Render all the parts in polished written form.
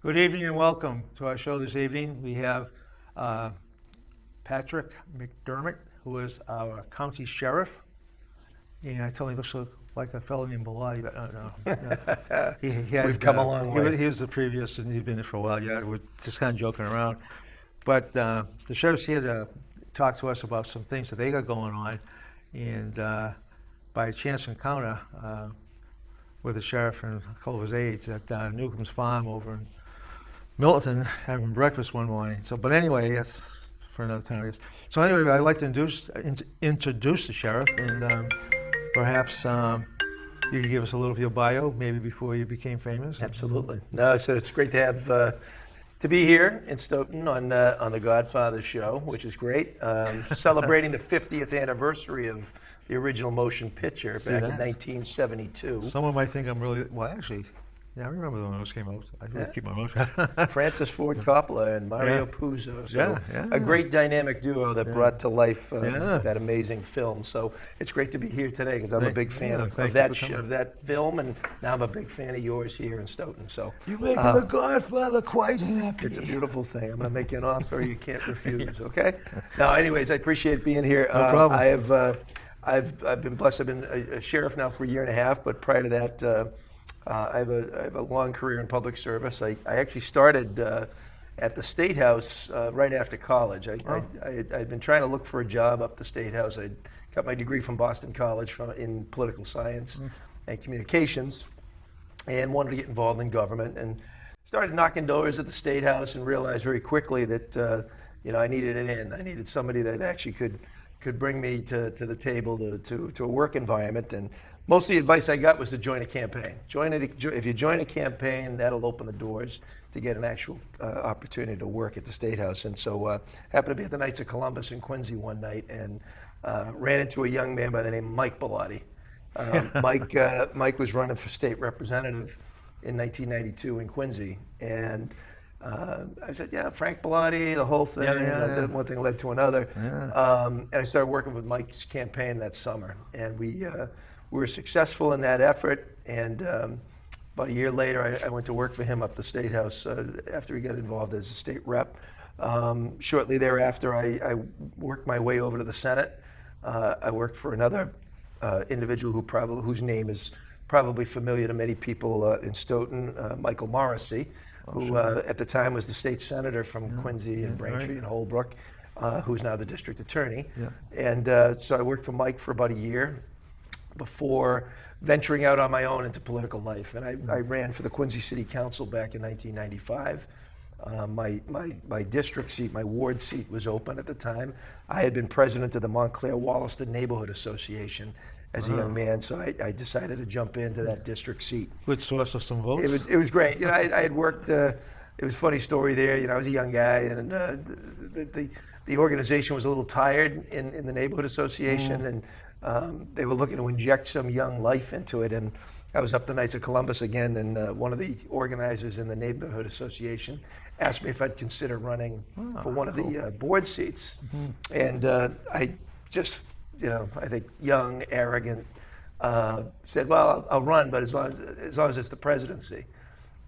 Good evening and welcome to our show this evening. We have Patrick McDermott, who is our county sheriff. And I told him he looks like a fellow named Bellotti, but no. We've come a long way. He was the previous, and he's been there for a while. Yeah, we're just kind of joking around. But the sheriff's here to talk to us about some things that they got going on. And by a chance encounter with the sheriff and a couple of his aides at Newcomb's Farm over in Milton, having breakfast one morning. So, but anyway, that's for another time, I guess. So anyway, I'd like to introduce the sheriff, and perhaps you could give us a little of your bio, maybe before you became famous. Absolutely. No, so it's great to have to be here in Stoughton on the Godfathers show, which is great. Celebrating the 50th anniversary of the original motion picture back in 1972. Someone might think I'm really actually. Yeah, I remember when those came out. I really keep my mouth shut. Francis Ford Coppola and Mario Puzo. So a great dynamic duo that brought to life that amazing film. So it's great to be here today because I'm a big fan of that film, and now I'm a big fan of yours here in Stoughton. So you make the Godfather quite happy. It's a beautiful thing. I'm going to make you an offer you can't refuse. Okay. Now, anyways, I appreciate being here. No problem. I've been blessed. I've been a sheriff now for a year and a half, but prior to that. I have a long career in public service. I actually started at the State House right after college. I'd been trying to look for a job up the State House. I got my degree from Boston College in political science and communications, and wanted to get involved in government, and started knocking doors at the State House and realized very quickly that I needed an in. I needed somebody that actually could bring me to the table to a work environment. And most of the advice I got was to join a campaign. If you join a campaign, that'll open the doors to get an actual opportunity to work at the State House. And so happened to be at the Knights of Columbus in Quincy one night, and ran into a young man by the name of Mike Bellotti. Mike was running for state representative in 1992 in Quincy. And I said, Frank Bellotti, the whole thing. One thing led to another. And I started working with Mike's campaign that summer. And we were successful in that effort, and about a year later, I went to work for him up the State House after he got involved as a state rep. Shortly thereafter, I worked my way over to the Senate. I worked for another individual whose name is probably familiar to many people in Stoughton, Michael Morrissey, who at the time was the state senator from Quincy and Braintree and Holbrook, who's now the district attorney. And so I worked for Mike for about a year before venturing out on my own into political life. And I ran for the Quincy City Council back in 1995. My district seat, my ward seat was open at the time. I had been president of the Montclair-Wollaston Neighborhood Association as a young man, so I decided to jump into that district seat. Good source of some votes. It was great. I had worked, it was a funny story there. I was a young guy, and the organization was a little tired in the neighborhood association, and they were looking to inject some young life into it. And I was up the Knights of Columbus again, and one of the organizers in the neighborhood association asked me if I'd consider running for one of the board seats. And I just, I think young, arrogant, said, well, I'll run, but as long as it's the presidency.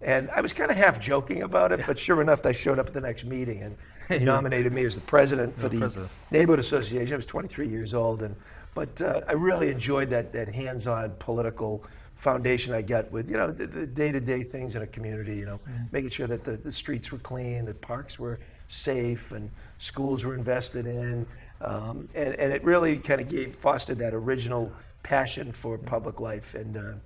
And I was kind of half joking about it, but sure enough, I showed up at the next meeting, and he nominated me as the president for the neighborhood association. I was 23 years old, but I really enjoyed that hands-on political foundation I got with the day-to-day things in a community. Making sure that the streets were clean, that parks were safe, and schools were invested in, and it really kind of fostered that original passion for public life. And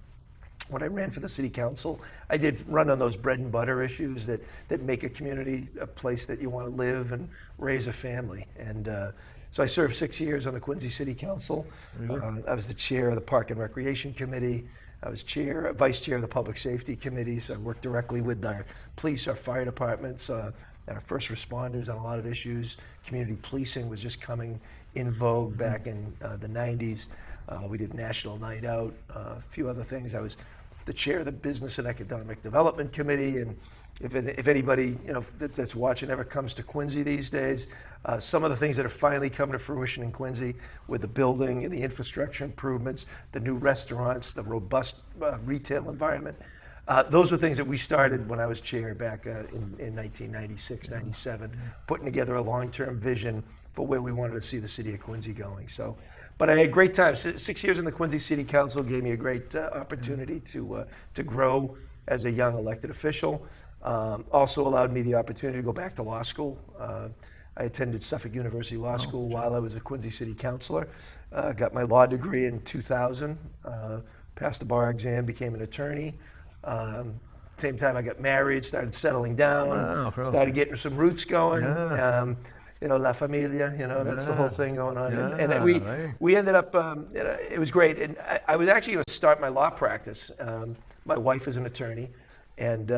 when I ran for the city council, I did run on those bread and butter issues that make a community a place that you want to live and raise a family. And so I served 6 years on the Quincy City Council. I was the chair of the Park and Recreation Committee. I was vice chair of the Public Safety Committee, so I worked directly with our police, our fire departments, and our first responders on a lot of issues. Community policing was just coming in vogue back in the 90s. We did National Night Out, a few other things. I was the chair of the Business and Economic Development Committee, and if anybody that's watching ever comes to Quincy these days, some of the things that are finally coming to fruition in Quincy with the building and the infrastructure improvements, the new restaurants, the robust retail environment, Those were things that we started when I was chair back in 1996, 97, putting together a long-term vision for where we wanted to see the city of Quincy going. So, but I had a great time. 6 years in the Quincy City Council gave me a great opportunity to grow as a young elected official. Also allowed me the opportunity to go back to law school. I attended Suffolk University Law School while I was a Quincy City Councilor. Got my law degree in 2000. Passed the bar exam, became an attorney. Same time I got married, started settling down, started getting some roots going. Yeah. La familia, that's the whole thing going on. Yeah, And we ended up, it was great. And I was actually going to start my law practice. My wife is an attorney, and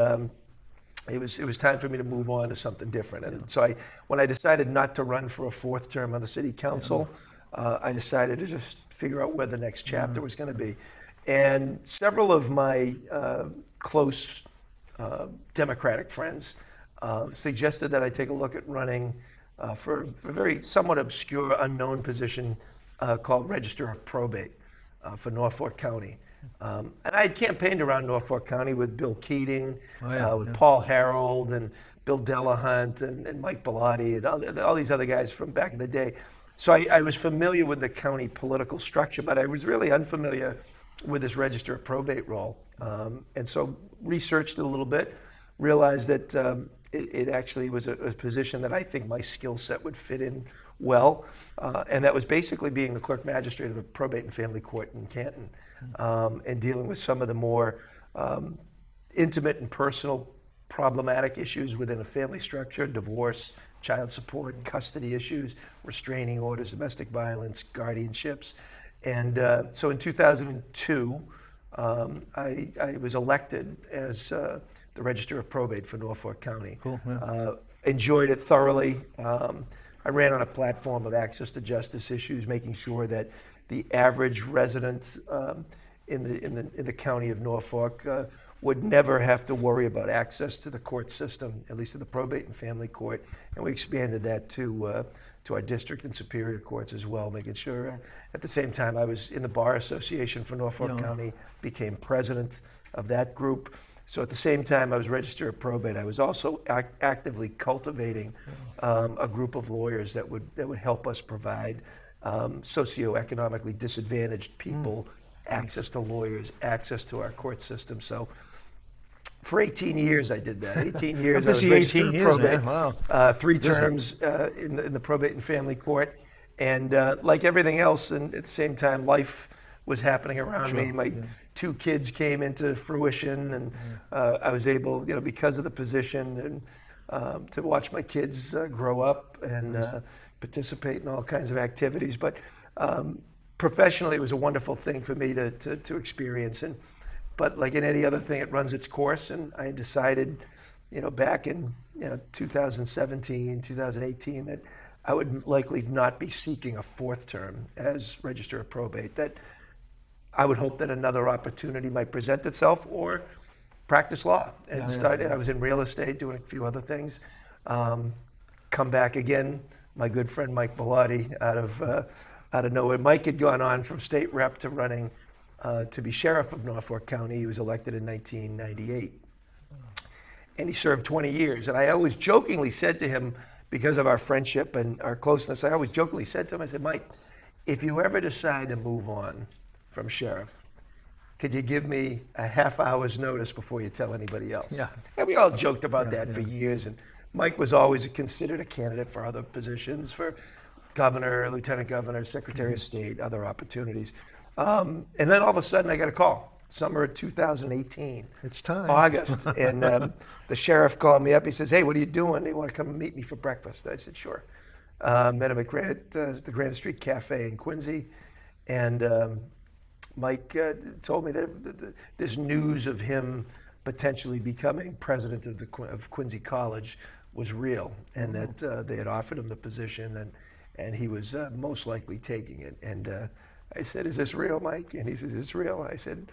it was time for me to move on to something different. And so when I decided not to run for a fourth term on the city council, I decided to just figure out where the next chapter was going to be. And several of my close Democratic friends suggested that I take a look at running for a very somewhat obscure, unknown position called Register of Probate for Norfolk County. And I had campaigned around Norfolk County with Bill Keating, with Paul Harold, and Bill Delahunt, and Mike Bellotti, and all these other guys from back in the day. So I was familiar with the county political structure, but I was really unfamiliar with this Register of Probate role. And so researched it a little bit, realized that it actually was a position that I think my skill set would fit in well. And that was basically being the clerk magistrate of the probate and family court in Canton, and dealing with some of the more intimate and personal problematic issues within a family structure: divorce, child support, custody issues, restraining orders, domestic violence, guardianships. And so in 2002, I was elected as the Register of Probate for Norfolk County. Cool, yeah. Enjoyed it thoroughly. I ran on a platform of access to justice issues, making sure that the average resident in the county of Norfolk would never have to worry about access to the court system, at least to the probate and family court. And we expanded that to our district and superior courts as well, making sure at the same time I was in the Bar Association for Norfolk County, became president of that group. So at the same time I was Register of Probate, I was also actively cultivating a group of lawyers that would help us provide socioeconomically disadvantaged people access to lawyers, access to our court system. So for 18 years I did that. 18 years I was Register of Probate. Wow. 3 terms in the probate and family court. And like everything else, and at the same time, life was happening around me. My 2 kids came into fruition, and I was able, because of the position, and to watch my kids grow up and participate in all kinds of activities. But professionally, it was a wonderful thing for me to experience. But like in any other thing, it runs its course. And I decided, back in 2017, 2018, that I would likely not be seeking a 4th term as Register of Probate. That I would hope that another opportunity might present itself, or practice law. And I was in real estate, doing a few other things. Come back again, my good friend Mike Bellotti out of nowhere. Mike had gone on from state rep to running to be sheriff of Norfolk County. He was elected in 1998. And he served 20 years. And I always jokingly said to him, because of our friendship and our closeness, I always jokingly said to him, I said, Mike, if you ever decide to move on from sheriff, could you give me a half hour's notice before you tell anybody else? Yeah. And we all joked about that for years. And Mike was always considered a candidate for other positions, for governor, lieutenant governor, secretary of state, other opportunities. And then all of a sudden I got a call, summer of 2018. It's time. August. And the sheriff called me up. He says, hey, what are you doing? They want to come and meet me for breakfast. I said, sure. Met him at the Granite Street Cafe in Quincy. And Mike told me that this news of him potentially becoming president of Quincy College was real, and that they had offered him the position, and he was most likely taking it. And I said, is this real, Mike? And he says, it's real. I said,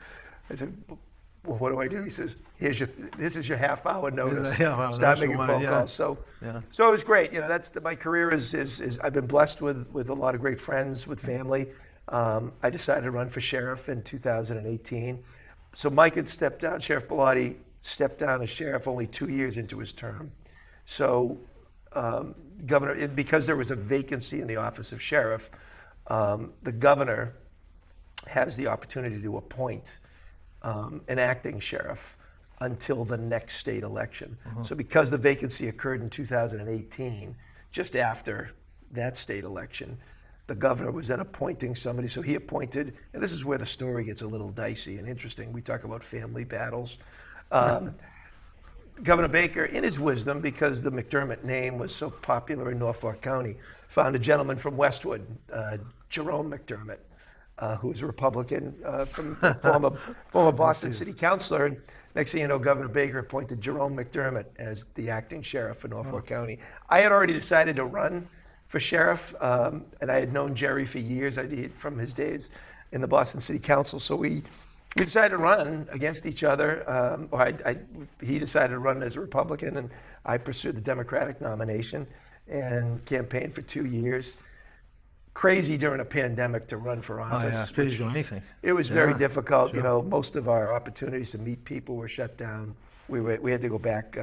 well, what do I do? He says, this is your half-hour notice. Start making phone calls. So it was great. My career is I've been blessed with a lot of great friends, with family. I decided to run for sheriff in 2018. So Mike had stepped down, Sheriff Bellotti stepped down as sheriff only 2 years into his term. So governor, because there was a vacancy in the office of sheriff, the governor has the opportunity to appoint an acting sheriff until the next state election. So because the vacancy occurred in 2018, just after that state election, the governor was then appointing somebody. So he appointed, and this is where the story gets a little dicey and interesting. We talk about family battles. Governor Baker, in his wisdom, because the McDermott name was so popular in Norfolk County, found a gentleman from Westwood, Jerome McDermott, who was a Republican, from former Boston City Councilor. And next thing you know, Governor Baker appointed Jerome McDermott as the acting sheriff for Norfolk County. I had already decided to run for sheriff, and I had known Jerry for years. From his days in the Boston City Council. So we decided to run against each other. He decided to run as a Republican, and I pursued the Democratic nomination and campaigned for 2 years. Crazy during a pandemic to run for office. Oh, yeah, it's crazy to do anything. It was very difficult. Sure. You know, most of our opportunities to meet people were shut down. We had to go back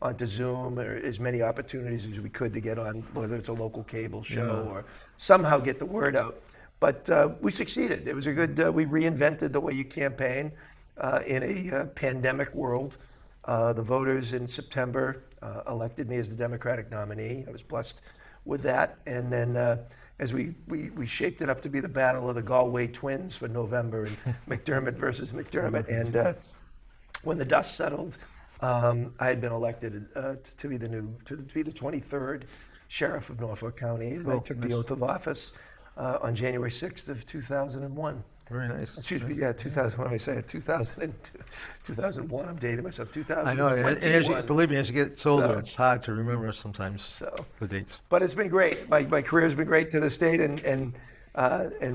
onto Zoom, or as many opportunities as we could to get on, whether it's a local cable show or somehow get the word out. But we succeeded. It was a good, we reinvented the way you campaign in a pandemic world. The voters in September elected me as the Democratic nominee. I was blessed with that. And then as we shaped it up to be the battle of the Galway twins for November, and McDermott versus McDermott. And when the dust settled, I had been elected to be the 23rd sheriff of Norfolk County, and I took the oath of office on January 6th of 2001. Very nice. Excuse me, yeah, 2000. What did I say? 2001. I'm dating myself. 2021. I know. And believe me, as you get older, it's hard to remember sometimes the dates. But it's been great. My career has been great to this date, and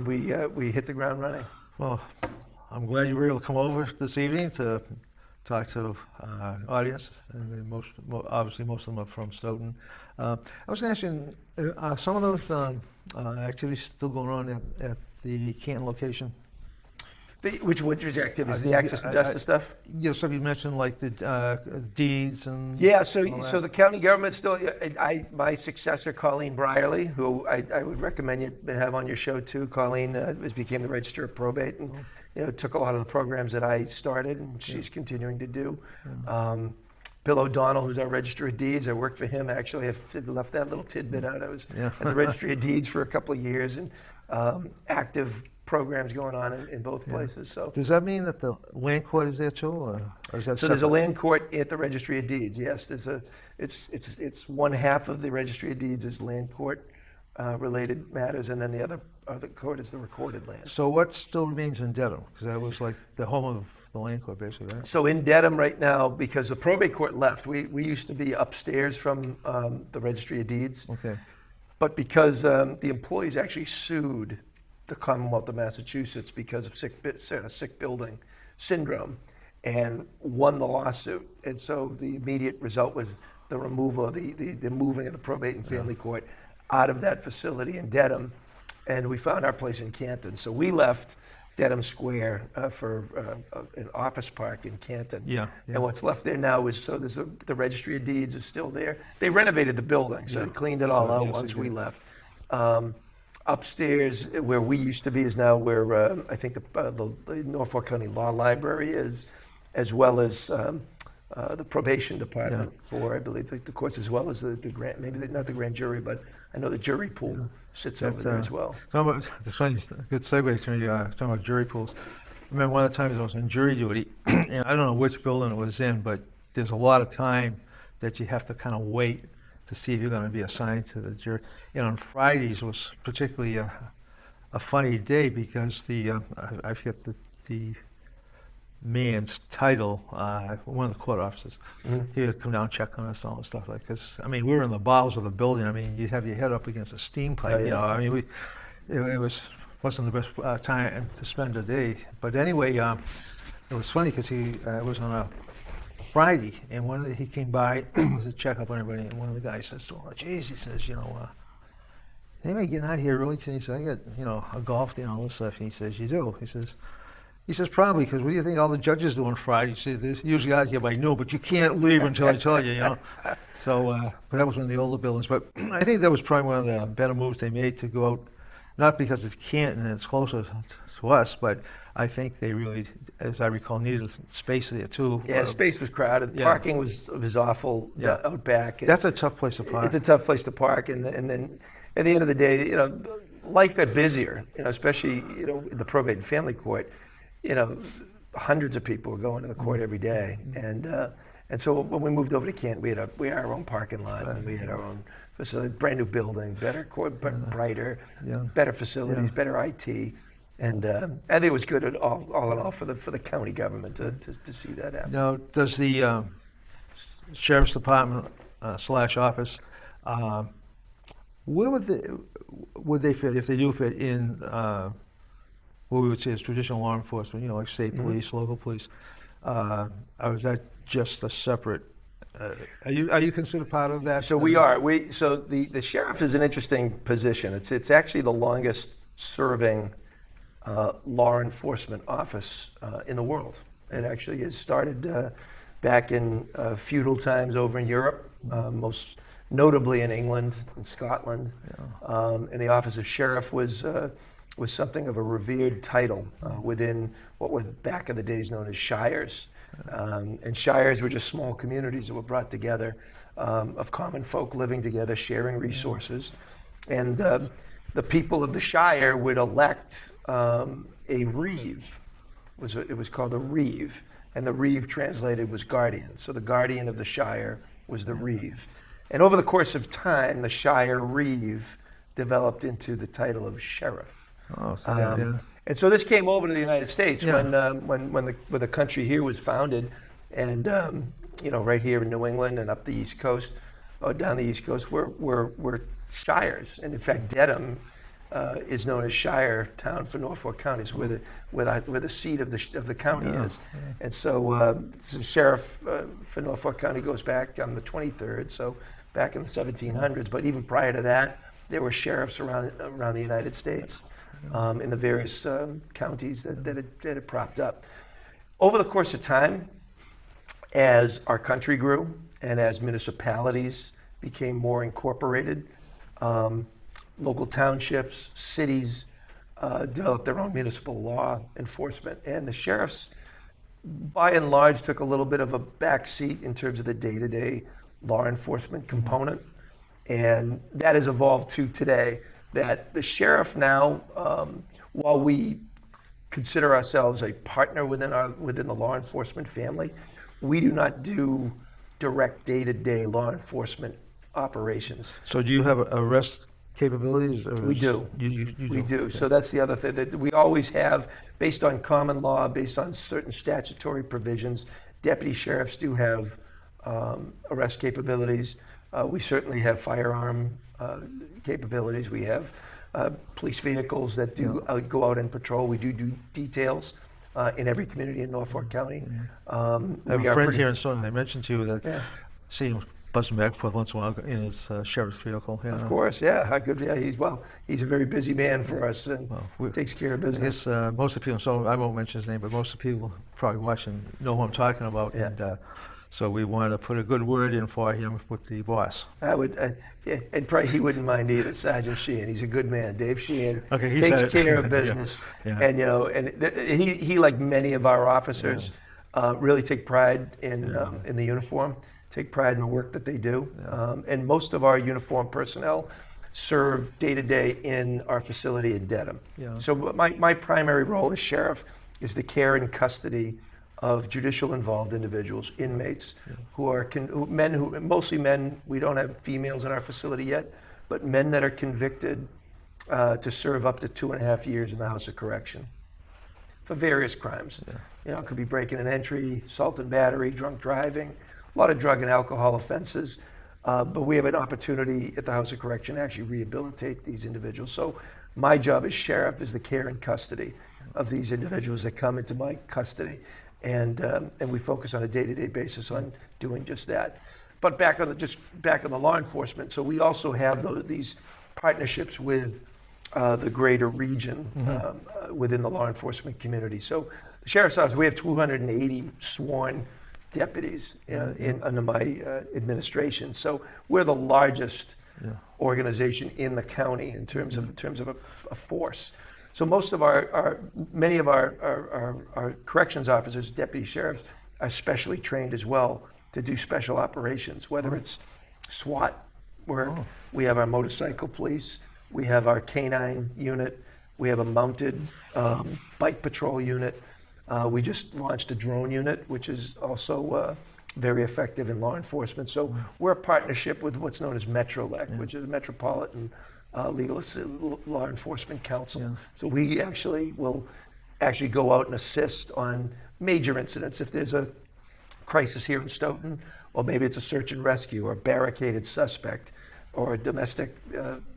we hit the ground running. Well, I'm glad you were able to come over this evening to talk to audience, and then obviously most of them are from Stoughton. I was going to ask you, some of those activities still going on at the Canton location? Which activities? The access to justice stuff? Yeah, so you mentioned like the deeds and... Yeah, so the county government still, my successor, Colleen Brierly, who I would recommend you have on your show too. Colleen became the Register of Probate, and took a lot of the programs that I started, and she's continuing to do. Bill O'Donnell, who's our Registrar of Deeds, I worked for him actually. I left that little tidbit out. I was at the Registry of Deeds for a couple of years, and active programs going on in both places. So does that mean that the land court is there too, or is that so? There's a land court at the Registry of Deeds. Yes, it's one half of the Registry of Deeds is land court related matters, and then the other court is the recorded land. So what still remains in Dedham? Because that was like the home of the land court, basically, right? So in Dedham right now, because the probate court left, we used to be upstairs from the Registry of Deeds. Okay. But because the employees actually sued the Commonwealth of Massachusetts because of sick building syndrome, and won the lawsuit. And so the immediate result was the removal of the moving of the probate and family court out of that facility in Dedham, and we found our place in Canton. So we left Dedham Square for an office park in Canton. Yeah. And what's left there now is, so there's the Registry of Deeds is still there. They renovated the building, so they cleaned it all out once we left. Upstairs, where we used to be, is now where I think the Norfolk County Law Library is, as well as the probation department for, I believe, the courts, as well as the grand, maybe not the grand jury, but I know the jury pool sits over there as well. It's funny, good segue to me, talking about jury pools. I remember one of the times I was on jury duty, and I don't know which building it was in, but there's a lot of time that you have to kind of wait to see if you're going to be assigned to the jury. And on Fridays was particularly a funny day because I forget the man's title, one of the court officers. He would come down and check on us and all this stuff. Because we were in the bowels of the building. you'd have your head up against a steam pipe. It wasn't the best time to spend a day. But anyway, it was funny because it was on a Friday, and he came by to check up on everybody, and one of the guys says to him, "Geez," he says, "anybody getting out of here early today?" He said, "I got, a golf day and all this stuff." And he says, "You do?" He says, He says, probably, because what do you think all the judges do on Friday? He said, they're usually out here by noon, but you can't leave until I tell you, you know. So but that was one of the older buildings. But I think that was probably one of the better moves they made to go out, not because it's Canton and it's closer to us, but I think they really, as I recall, needed space there too. Yeah, space was crowded. Yeah. Parking was awful out back. That's a tough place to park. It's a tough place to park, and then at the end of the day, you know, life got busier. You know, especially in the probate and family court. You know, hundreds of people were going to the court every day, and so when we moved over to Canton, we had our own parking lot, and we had our own facility, brand new building, better court, brighter, better facilities, better IT, and I think it was good all in all for the county government to see that happen. Now, does the sheriff's department slash office, where would they fit if they do fit in? What we would say is traditional law enforcement, like state police, local police, or is that just a separate? Are you considered part of that? So we are. So the sheriff is an interesting position. It's actually the longest serving law enforcement office in the world. It actually has started back in feudal times over in Europe, most notably in England and Scotland. And the office of sheriff was something of a revered title within what were back in the days known as shires. And shires were just small communities that were brought together of common folk living together, sharing resources. And the people of the shire would elect a reeve. It was called a reeve. And the reeve translated was guardian. So the guardian of the shire was the reeve. And over the course of time, the shire reeve developed into the title of sheriff. Oh, so and so this came over to the United States when the country here was founded, and right here in New England and up the East Coast, down the East Coast, we're shires, and in fact, Dedham is known as Shire Town for Norfolk County, where the seat of the county is, and so the sheriff for Norfolk County goes back on the 23rd, so back in the 1700s. But even prior to that, there were sheriffs around the United States. In the various counties that had propped up. Over the course of time, as our country grew and as municipalities became more incorporated, local townships, cities developed their own municipal law enforcement, and the sheriffs, by and large, took a little bit of a back seat in terms of the day-to-day law enforcement component, and that has evolved to today. That the sheriff now, while we consider ourselves a partner within the law enforcement family, we do not do direct day-to-day law enforcement operations. So do you have arrest capabilities? We do. We do. Okay. So that's the other thing that we always have, based on common law, based on certain statutory provisions. Deputy sheriffs do have arrest capabilities. We certainly have firearm capabilities. We have police vehicles that do go out and patrol. We do details in every community in Norfolk County. I have a friend here in Stoughton. I mentioned to you that I see him buzzing back forth once in a while in his sheriff's vehicle. Yeah. Of course, yeah. How good? Yeah, he's a very busy man for us and takes care of business. Most of the people, so I won't mention his name, but most of the people probably watching know who I'm talking about. Yeah. And so we wanted to put a good word in for him with the boss. I would, and probably he wouldn't mind either. Sergeant Sheehan, he's a good man. Dave Sheehan he takes care of business, and he like many of our officers, really take pride in the uniform, take pride in the work that they do, and most of our uniformed personnel serve day to day in our facility in Dedham. Yeah. So my primary role as sheriff is the care and custody of judicial involved individuals, inmates, who are mostly men. We don't have females in our facility yet, but men that are convicted to serve up to 2.5 years in the House of Correction for various crimes. Yeah. It could be breaking and entry, assault and battery, drunk driving, a lot of drug and alcohol offenses. But we have an opportunity at the House of Correction to actually rehabilitate these individuals. So my job as sheriff is the care and custody of these individuals that come into my custody. And we focus on a day-to-day basis on doing just that. But back on the law enforcement, so we also have these partnerships with the greater region within the law enforcement community. So the sheriff's office, we have 280 sworn deputies under my administration. So we're the largest organization in the county in terms of a force. So most of many of our corrections officers, deputy sheriffs, are specially trained as well to do special operations, whether it's SWAT work, we have our motorcycle police, we have our canine unit, we have a mounted bike patrol unit. We just launched a drone unit, which is also very effective in law enforcement. So we're a partnership with what's known as MetroLEC, which is Metropolitan Law Enforcement Council. So we will go out and assist on major incidents. If there's a crisis here in Stoughton, or maybe it's a search and rescue, or a barricaded suspect, or a domestic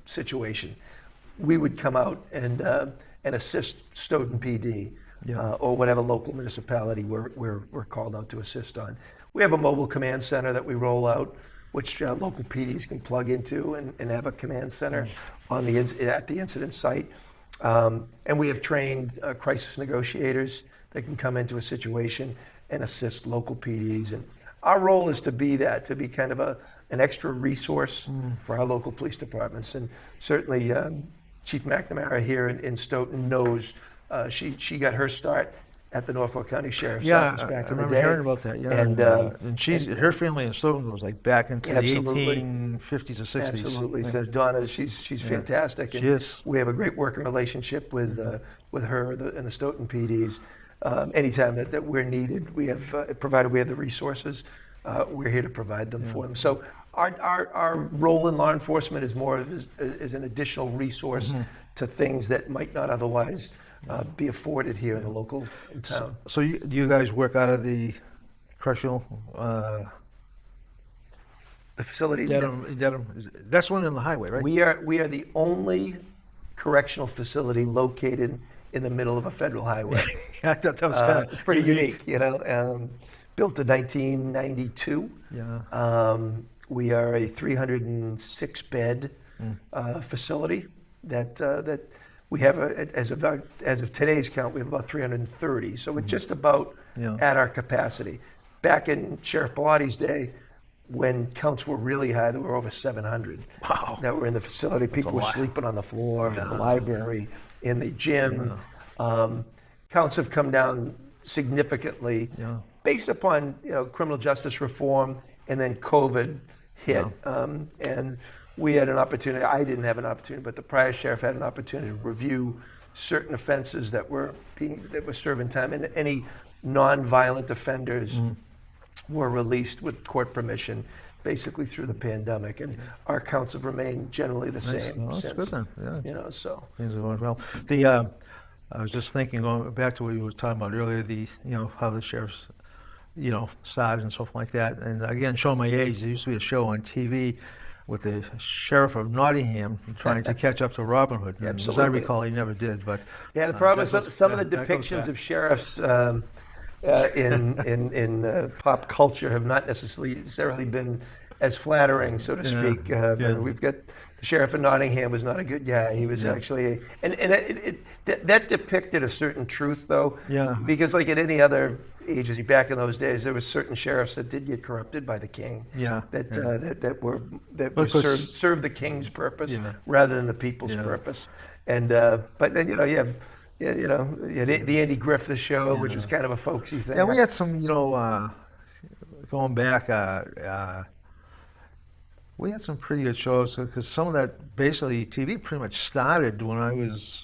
situation, we would come out and assist Stoughton PD. Or whatever local municipality we're called out to assist on. We have a mobile command center that we roll out, which local PDs can plug into and have a command center at the incident site. And we have trained crisis negotiators that can come into a situation and assist local PDs. And our role is to be kind of an extra resource for our local police departments. And certainly Chief McNamara here in Stoughton knows. She got her start at the Norfolk County Sheriff's Office back in the day. I hearing about that. Yeah, and her family in Stoughton was like back into the 1850s or 60s. Absolutely. So Donna, she's fantastic. She is. We have a great working relationship with her and the Stoughton PDs. Anytime that we're needed, provided we have the resources, we're here to provide them for them. So our role in law enforcement is more as an additional resource to things that might not otherwise be afforded here in the local town. So do you guys work out of the correctional the facility? Dedham. That's one on the highway, right? We are the only correctional facility located in the middle of a federal highway. I thought that was kind of it's pretty unique, built in 1992. Yeah. We are a 306 bed facility that we have as of today's count, we have about 330. So we're just about at our capacity. Back in Sheriff Bellatti's day, when counts were really high, there were over 700 that were in the facility. People were sleeping on the floor, in the library, in the gym. Counts have come down significantly based upon criminal justice reform, and then COVID hit. And we had an opportunity, I didn't have an opportunity, but the prior sheriff had an opportunity to review certain offenses that were serving time, and any non-violent offenders were released with court permission, basically through the pandemic, and our counts have remained generally the same. Well, that's since, good then. Yeah. So things are going well. I was just thinking, going back to what you were talking about earlier, how the sheriffs, started and stuff like that. And again, showing my age, there used to be a show on TV with the sheriff of Nottingham trying to catch up to Robin Hood. And as I recall, he never did. But the problem is some of the depictions of sheriffs in pop culture have not necessarily been as flattering, so to speak. We've got the sheriff of Nottingham was not a good guy. He was actually, that depicted a certain truth, though. Yeah. Because like at any other agency back in those days, there were certain sheriffs that did get corrupted by the king. That served the king's purpose rather than the people's purpose. And but then you have. The Andy Griffith show, which was kind of a folksy thing. Yeah, we had some, going back, we had some pretty good shows, because some of that, basically, TV pretty much started when I was,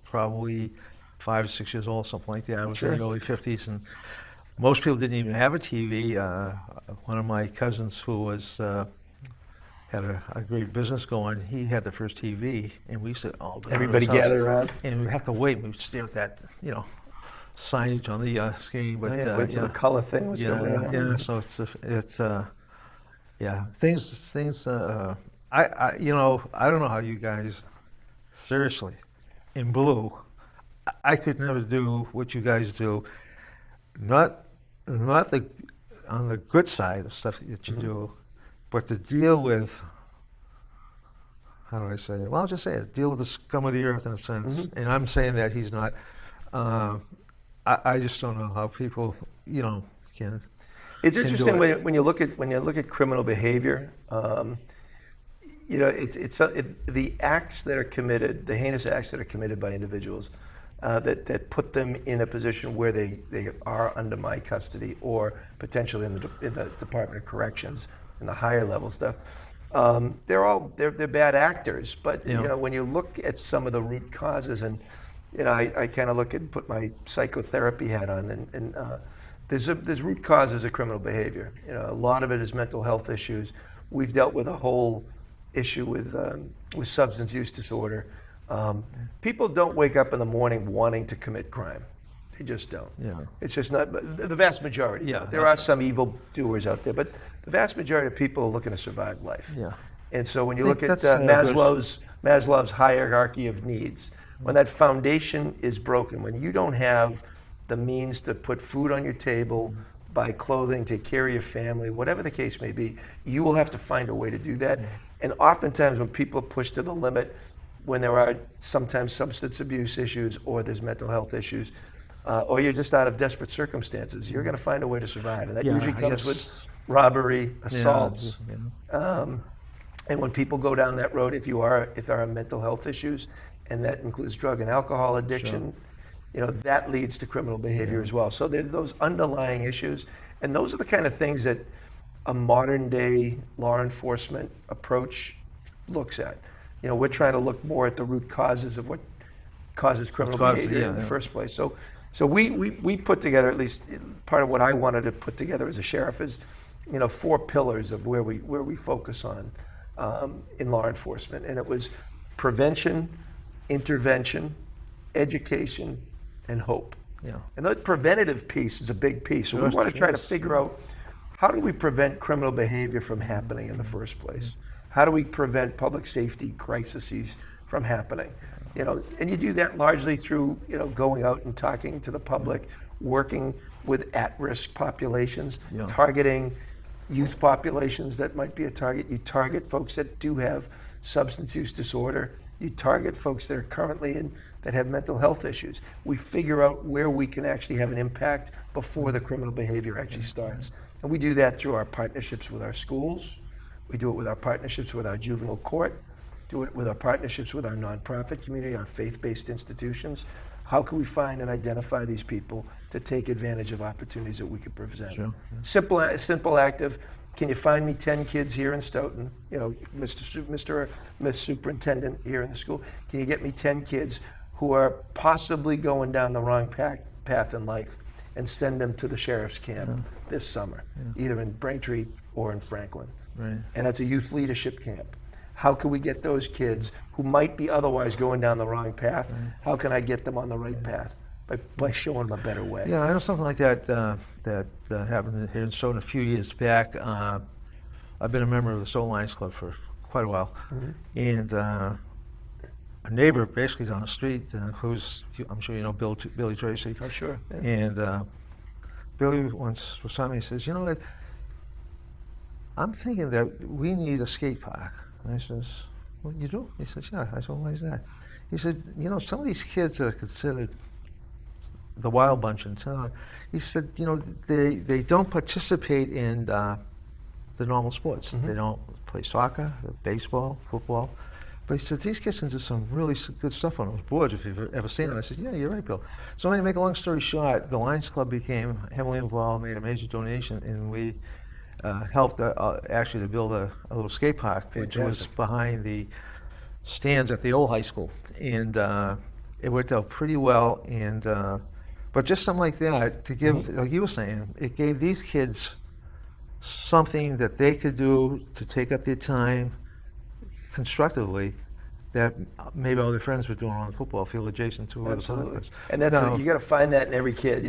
probably 5 or 6 years old, something like that. I was in the early 50s, and most people didn't even have a TV. One of my cousins who was... had a great business going. He had the first TV, and we used to all everybody gather around, and we'd have to wait. We would stare at that, signage on the screen. But wait till the color thing was going on. Yeah, so it's things. I don't know how you guys, seriously, in blue, I could never do what you guys do. Not on the good side of stuff that you do. But to deal with, how do I say it? Well, I'll just say it. Deal with the scum of the earth in a sense. And I'm saying that he's not I just don't know how people, can. It's do interesting it. when you look at criminal behavior. The acts that are committed, the heinous acts that are committed by individuals, that put them in a position where they are under my custody or potentially in the Department of Corrections in the higher level stuff. They're bad actors, but when you look at some of the root causes, and I kind of look and put my psychotherapy hat on, and there's root causes of criminal behavior. A lot of it is mental health issues. We've dealt with a whole issue with substance use disorder. People don't wake up in the morning wanting to commit crime. They just don't. Yeah. It's just not the vast majority. Yeah. There are some evil doers out there, but the vast majority of people are looking to survive life. Yeah. And so when you I think look at that's, Maslow's hierarchy of needs, when that foundation is broken, when you don't have the means to put food on your table, buy clothing, take care of your family, whatever the case may be, you will have to find a way to do that. And oftentimes when people are pushed to the limit, when there are sometimes substance abuse issues or there's mental health issues, or you're just out of desperate circumstances, you're going to find a way to survive. And that usually comes with robbery, assaults. And when people go down that road, if there are mental health issues, and that includes drug and alcohol addiction, that leads to criminal behavior as well. So there are those underlying issues, and those are the kind of things that a modern day law enforcement approach looks at. We're trying to look more at the root causes of what causes criminal behavior in the first place. So we put together, at least part of what I wanted to put together as a sheriff is, 4 pillars of where we focus on in law enforcement, and it was prevention, intervention, education, and hope. Yeah. And the preventative piece is a big piece. So we want to try to figure out, how do we prevent criminal behavior from happening in the first place? How do we prevent public safety crises from happening? And you do that largely through, going out and talking to the public, working with at-risk populations, targeting youth populations that might be a target. You target folks that do have substance use disorder. You target folks that are currently that have mental health issues. We figure out where we can actually have an impact before the criminal behavior actually starts. And we do that through our partnerships with our schools. We do it with our partnerships with our juvenile court, do it with our partnerships with our nonprofit community, our faith-based institutions. How can we find and identify these people to take advantage of opportunities that we could present? Sure. Simple active. Can you find me 10 kids here in Stoughton? Mr. or Miss Superintendent here in the school. Can you get me 10 kids who are possibly going down the wrong path in life, and send them to the sheriff's camp this summer, either in Braintree or in Franklin? Right. And that's a youth leadership camp. How can we get those kids who might be otherwise going down the wrong path? How can I get them on the right path? By showing them a better way. Yeah, I know something like that happened here in Stoughton a few years back. I've been a member of the Soul Lions Club for quite a while, and a neighbor basically down the street, who's, I'm sure you know Billy Tracy. Oh, sure. Yeah. And Billy once was telling me, he says, what, I'm thinking that we need a skate park. And I says, well, you do? He says, yeah. I said, why is that? He said, some of these kids that are considered the wild bunch in town, he said, they don't participate in the normal sports. They don't play soccer, baseball, football. But he said, these kids can do some really good stuff on those boards if you've ever seen it. I said, yeah, you're right, Bill. So to make a long story short, the Lions Club became heavily involved, made a major donation, and we helped actually to build a little skate park, which was behind the stands at the old high school. And it worked out pretty well. And but just something like that, to give, like you were saying, it gave these kids something that they could do to take up their time constructively that maybe all their friends were doing on the football field adjacent to Absolutely. And that's you got to find that in every kid.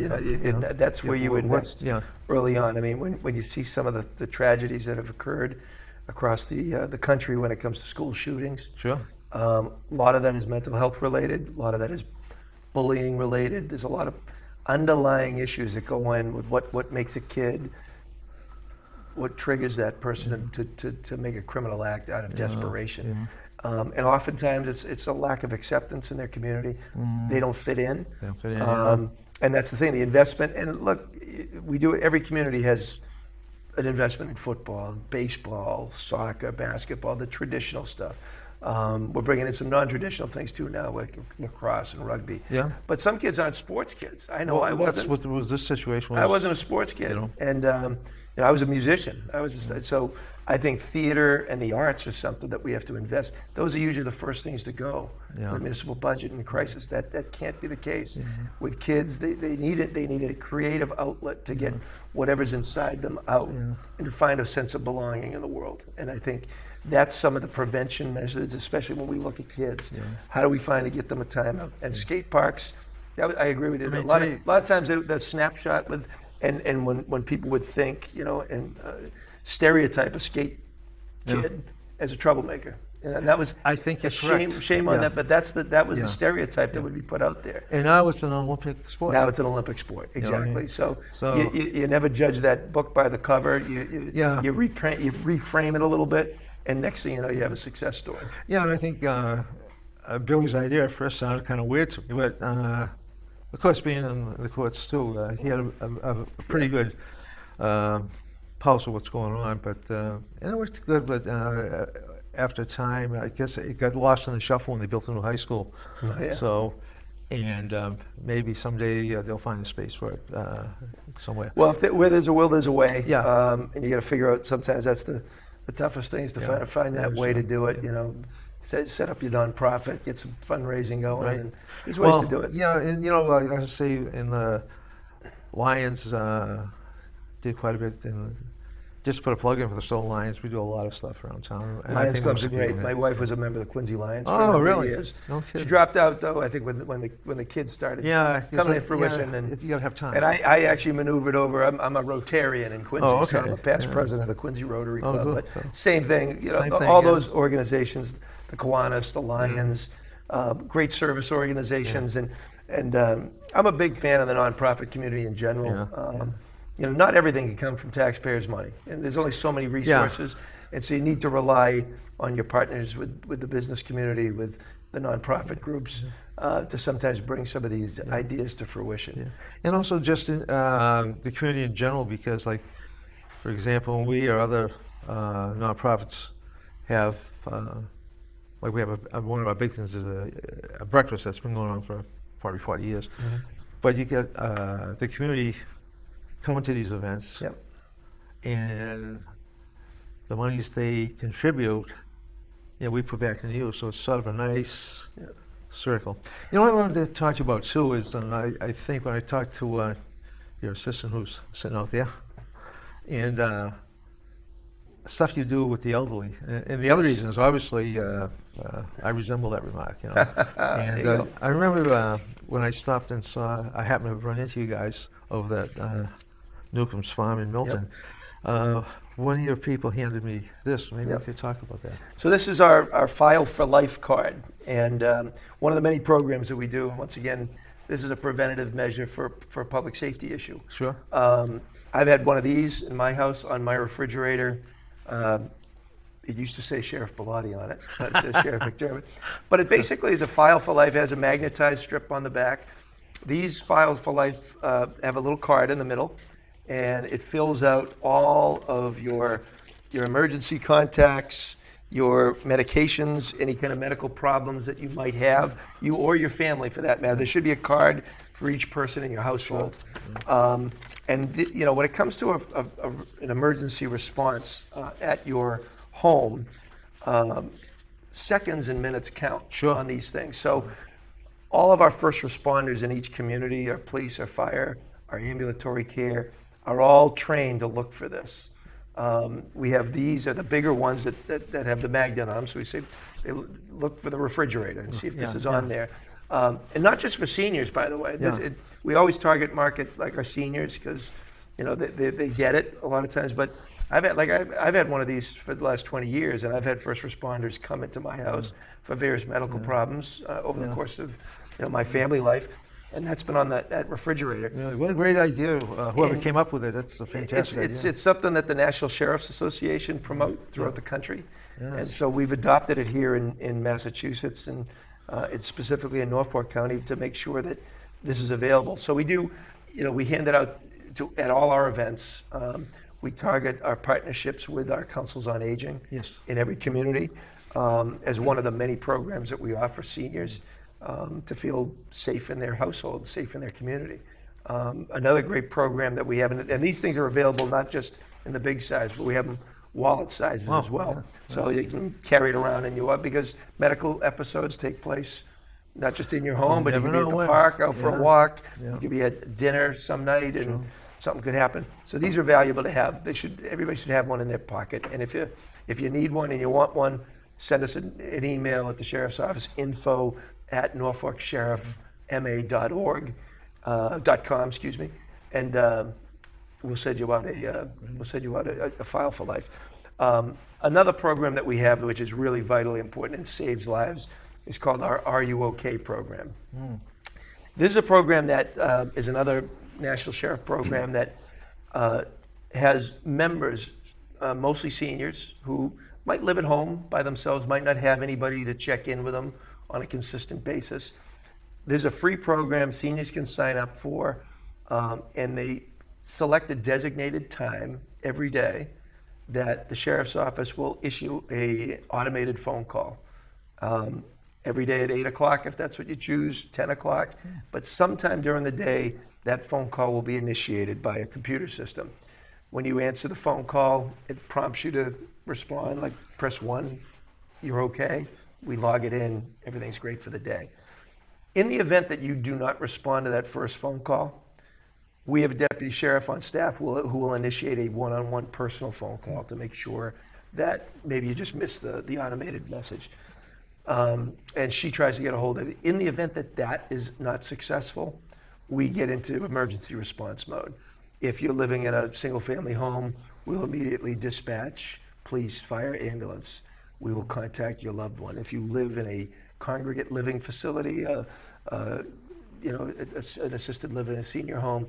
That's where you invest early on. I mean, when you see some of the tragedies that have occurred across the country when it comes to school shootings, a lot of that is mental health related. A lot of that is bullying related. There's a lot of underlying issues that go in with what makes a kid, what triggers that person to make a criminal act out of desperation. And oftentimes it's a lack of acceptance in their community. They don't fit in. They don't fit in, And that's the thing, the investment. And look, we do it, every community has an investment in football, baseball, soccer, basketball, the traditional stuff. We're bringing in some non-traditional things too now, like lacrosse and rugby. Yeah. But some kids aren't sports kids. I know I That's wasn't. what was this situation. I wasn't a sports kid, and I was a musician. So I think theater and the arts are something that we have to invest. Those are usually the first things to go. Yeah. The municipal budget in crisis. That can't be the case with kids. They need it. They need a creative outlet to get whatever's inside them out and to find a sense of belonging in the world. And I think that's some of the prevention measures, especially when we look at kids. How do we find to get them a time out? And skate parks. I agree with you. A lot of times the snapshot with and when people would think, and stereotype a skate kid as a troublemaker, and that was I think a you're correct. shame on that, but that was the Yeah. stereotype that would be put out there. And now it's an Olympic sport. Now it's an Olympic sport, exactly. So- You never judge that book by the cover. You reframe it a little bit, and next thing you know, you have a success story. Yeah, and I think Billy's idea at first sounded kind of weird to me, but of course, being in the courts too, he had a pretty good pulse of what's going on. But and it worked good. But after time, I guess it got lost in the shuffle when they built a new high school. Oh, yeah. So, and maybe someday they'll find a space for it somewhere. Well, where there's a will, there's a way. Yeah. And you got to figure out. Sometimes that's the toughest thing is to find that way to do it. Set up your nonprofit, get some fundraising going, Right. and there's ways to do it. Yeah, and like I say, in the Lions did quite a bit. Just put a plug in for the Stone Lions. We do a lot of stuff around town. And I Lions think clubs we're are great. doing it. My wife was a member of the Quincy Lions for a Oh, number of really? years. No She kidding. dropped out though. I think when the kids started coming to fruition, and you gotta have time. And I actually maneuvered over. I'm a Rotarian in Quincy, Oh, so okay. I'm a past president of the Quincy Rotary Oh, Club. good. But So- same thing, Same thing, all yeah. those organizations, the Kiwanis, the Lions, great service organizations, and I'm a big fan of the nonprofit community in general. Not everything can come from taxpayers' money, and there's only so many resources, and so you need to rely on your partners with the business community, with the nonprofit groups, to sometimes bring some of these ideas to fruition. Yeah. And also just in the community in general, because like, for example, when we or other nonprofits have, like we have one of our big things is a breakfast that's been going on for probably 40 years. But you get the community coming to these events, Yep. and the monies they contribute, we put back into use. So it's sort of a nice circle. What I wanted to talk to you about too is, and I think when I talked to your assistant who's sitting out there, and stuff you do with the elderly, and the other reason is obviously I resemble that remark, And I remember when I stopped and I happened to run into you guys over that Newcomb's Farm in Milton. One of your people handed me this. Maybe we could talk about that. So this is our File for Life card, and one of the many programs that we do. Once again, this is a preventative measure for a public safety issue. Sure. I've had one of these in my house on my refrigerator. It used to say Sheriff Bellotti on it. It says Sheriff McDermott. But it basically is a File for Life. It has a magnetized strip on the back. These Files for Life have a little card in the middle, and it fills out all of your emergency contacts, your medications, any kind of medical problems that you might have, you or your family for that matter. There should be a card for each person in your household. And when it comes to an emergency response at your home, seconds and minutes count on these things. So all of our first responders in each community, our police, our fire, our ambulatory care, are all trained to look for this. We have these are the bigger ones that have the magnet on them. So we say look for the refrigerator and see if this is on there. And not just for seniors, by the way. We always target market like our seniors because they get it a lot of times. But I've had one of these for the last 20 years, and I've had first responders come into my house for various medical problems over the course of my family life. And that's been on that refrigerator. Really, what a great idea! Whoever came up with it, that's a fantastic idea. It's something that the National Sheriff's Association promote throughout the country, Yes. And so we've adopted it here in Massachusetts, and it's specifically in Norfolk County to make sure that this is available. So we do, we hand it out at all our events. We target our partnerships with our councils on aging Yes. in every community as one of the many programs that we offer seniors to feel safe in their household, safe in their community. Another great program that we have, and these things are available not just in the big size, but we have them wallet sizes as well. Yeah. So you can carry it around in your, because medical episodes take place not just in your home, but you never can be at know the when. park, out for Yeah. a walk. Yeah. You could be at dinner some night, and something could happen. So these are valuable to have. Everybody should have one in their pocket. And if you need one and you want one, send us an email at the sheriff's office, info@norfolksheriffma.org, .com, excuse me, and we'll send you out a file for life. Another program that we have, which is really vitally important and saves lives, is called our Are You OK program. This is a program that is another National Sheriff program that has members, mostly seniors, who might live at home by themselves, might not have anybody to check in with them on a consistent basis. There's a free program seniors can sign up for, and they select a designated time every day that the sheriff's office will issue a automated phone call. Every day at 8 o'clock, if that's what you choose, 10 o'clock. But sometime during the day, that phone call will be initiated by a computer system. When you answer the phone call, it prompts you to respond, like press 1, you're okay. We log it in, everything's great for the day. In the event that you do not respond to that first phone call, we have a deputy sheriff on staff who will initiate a one-on-one personal phone call to make sure that maybe you just missed the automated message. And she tries to get a hold of it. In the event that that is not successful, we get into emergency response mode. If you're living in a single-family home, we'll immediately dispatch police, fire, ambulance. We will contact your loved one. If you live in a congregate living facility, an assisted living, a senior home,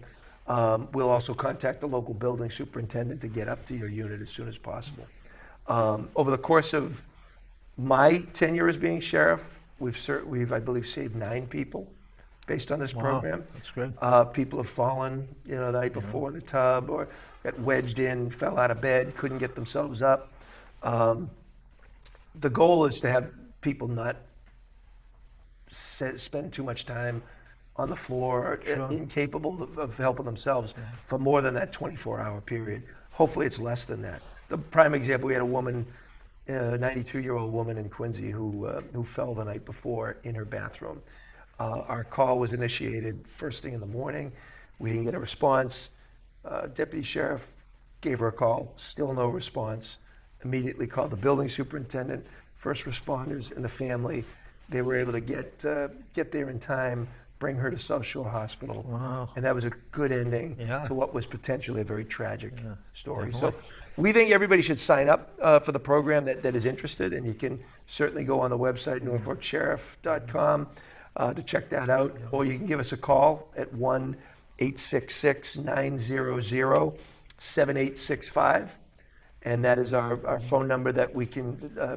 we'll also contact the local building superintendent to get up to your unit as soon as possible. Over the course of my tenure as being sheriff, we've I believe saved 9 people based on this program. That's good. People have fallen, the night before in the tub, or got wedged in, fell out of bed, couldn't get themselves up. The goal is to have people not spend too much time on the floor, incapable of helping themselves for more than that 24-hour period. Hopefully it's less than that. The prime example, we had a woman, a 92-year-old woman in Quincy who fell the night before in her bathroom. Our call was initiated first thing in the morning. We didn't get a response. Deputy sheriff gave her a call, still no response. Immediately called the building superintendent, first responders, and the family. They were able to get there in time, bring her to South Shore Hospital. Wow. And that was a good ending Yeah. to what was potentially a very tragic story. definitely. So we think everybody should sign up for the program that is interested, and you can certainly go on the website, norfolksheriff.com, to check that out, or you can give us a call at 1-866-900-7865. And that is our phone number that we can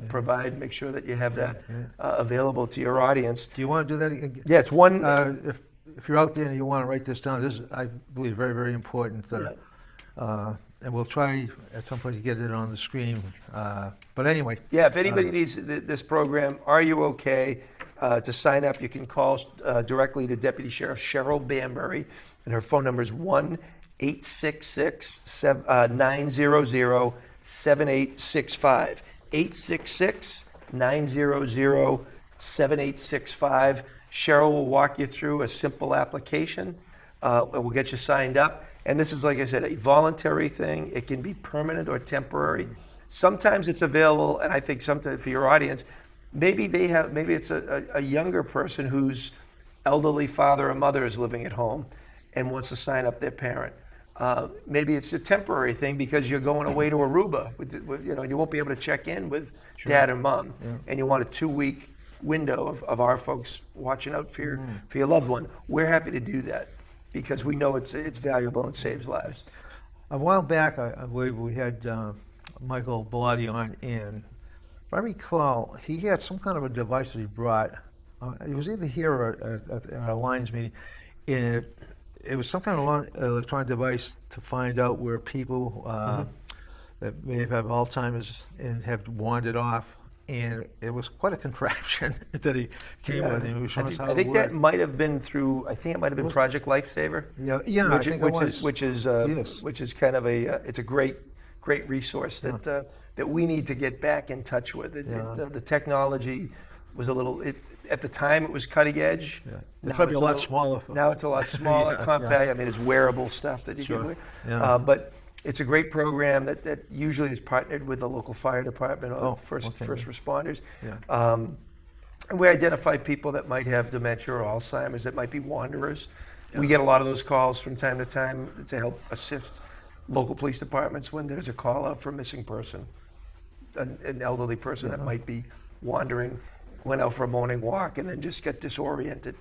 provide. Make sure that you have that available to your audience. Do you want to do that again? Yeah, it's one. If you're out there and you want to write this down, this is, I believe, very, very important. And we'll try at some point to get it on the screen. But anyway. Yeah, if anybody needs this program, Are You OK? To sign up, you can call directly to Deputy Sheriff Cheryl Banbury, and her phone number is 1-866-900-7865. 866-900-7865. Cheryl will walk you through a simple application. We'll get you signed up. And this is, like I said, a voluntary thing. It can be permanent or temporary. Sometimes it's available, and I think sometimes for your audience, maybe it's a younger person whose elderly father or mother is living at home and wants to sign up their parent. Maybe it's a temporary thing because you're going away to Aruba. You won't be able to check in with dad or mom, and you want a 2-week window of our folks watching out for your loved one. We're happy to do that because we know it's valuable and saves lives. A while back, we had Michael Bellotti on, and if I recall, he had some kind of a device that he brought. It was either here or at our Lions meeting, and it was some kind of electronic device to find out where people that may have had Alzheimer's and have wandered off. And it was quite a contraption that he came with. And he was showing us how I it think that worked. might have been through. I think it might have been Project Lifesaver. Yeah, yeah, I think it was. Which is Yes. which is kind of it's a great resource that that we need to get back in touch with. The technology was a little. At the time, it was cutting edge. Yeah. Now It's probably a lot little- smaller. Now it's a lot smaller, Yeah, compact. yeah. I mean, it's wearable stuff that you Sure. can wear. Yeah. But it's a great program that usually is partnered with the local fire department or Oh, first okay. responders. Yeah. And we identify people that might have dementia or Alzheimer's, that might be wanderers. We get a lot of those calls from time to time to help assist local police departments when there's a call out for a missing person, an elderly person that might be wandering, went out for a morning walk and then just get disoriented.